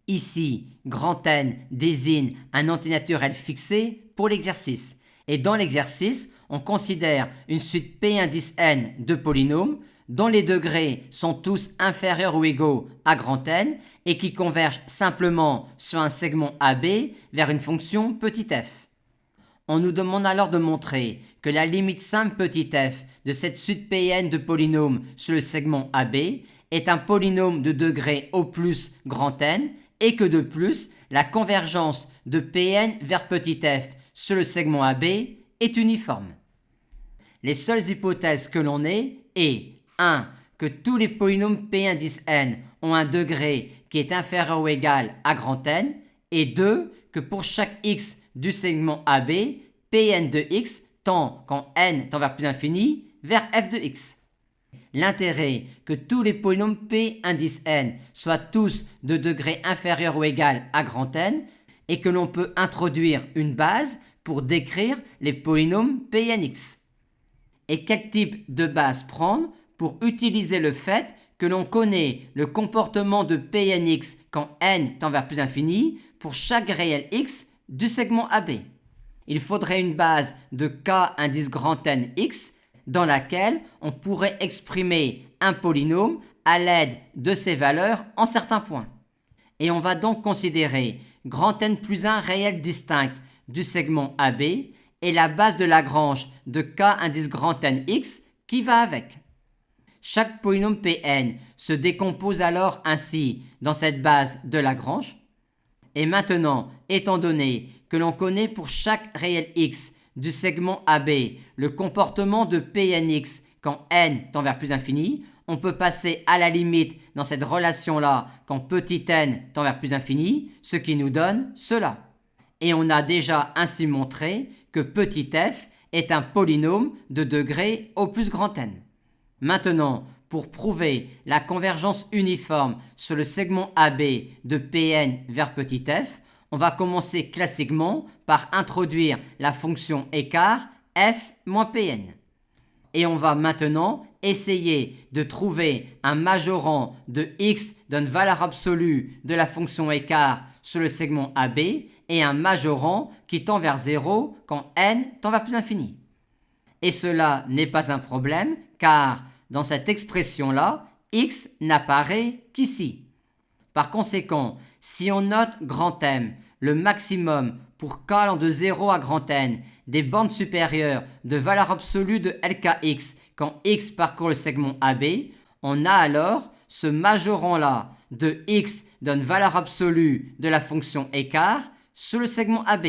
Ici, grand N désigne un entier naturel fixé pour l'exercice. Et dans l'exercice, on considère une suite P indice N de polynômes dont les degrés sont tous inférieurs ou égaux à grand N et qui convergent simplement sur un segment AB vers une fonction petit f. On nous demande alors de montrer que la limite simple petit f de cette suite Pn de polynômes sur le segment AB est un polynôme de degré au plus grand N et que de plus, la convergence de Pn vers petit f sur le segment AB est uniforme. Les seules hypothèses que l'on ait est 1. Que tous les polynômes P indice N ont un degré qui est inférieur ou égal à grand N et 2. Que pour chaque x du segment AB, Pn de x tend, quand n tend vers plus infini, vers f de x. L'intérêt que tous les polynômes P indice N soient tous de degré inférieur ou égal à grand N et que l'on peut introduire une base pour décrire les polynômes Pnx. Et quel type de base prendre pour utiliser le fait que l'on connaît le comportement de Pnx quand n tend vers plus infini pour chaque réel x du segment AB. Il faudrait une base de k indice grand N x dans laquelle on pourrait exprimer un polynôme à l'aide de ses valeurs en certains points. Et on va donc considérer grand N plus 1 réel distinct du segment AB et la base de Lagrange de k indice grand N x qui va avec. Chaque polynôme Pn se décompose alors ainsi dans cette base de Lagrange. Et maintenant, étant donné que l'on connaît pour chaque réel x du segment AB le comportement de Pnx quand n tend vers plus infini, on peut passer à la limite dans cette relation-là quand petit n tend vers plus infini, ce qui nous donne cela. Et on a déjà ainsi montré que petit f est un polynôme de degré au plus grand N. Maintenant, pour prouver la convergence uniforme sur le segment AB de Pn vers petit f, on va commencer classiquement par introduire la fonction écart f moins Pn. Et on va maintenant essayer de trouver un majorant de x d'une valeur absolue de la fonction écart sur le segment AB et un majorant qui tend vers 0 quand n tend vers plus infini. Et cela n'est pas un problème car dans cette expression-là, x n'apparaît qu'ici. Par conséquent, si on note grand M, le maximum pour k allant de 0 à grand N des bornes supérieures de valeur absolue de LKX quand x parcourt le segment AB, on a alors ce majorant-là de x d'une valeur absolue de la fonction écart sur le segment AB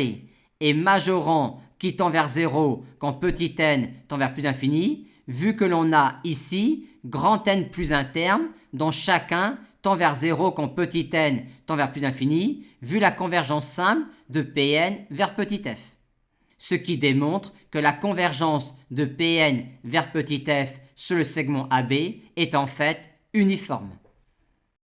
et majorant qui tend vers 0 quand petit n tend vers plus infini, vu que l'on a ici grand N plus un terme dont chacun tend vers 0 quand petit n tend vers plus infini, vu la convergence simple de Pn vers petit f. Ce qui démontre que la convergence de Pn vers petit f sur le segment AB est en fait uniforme.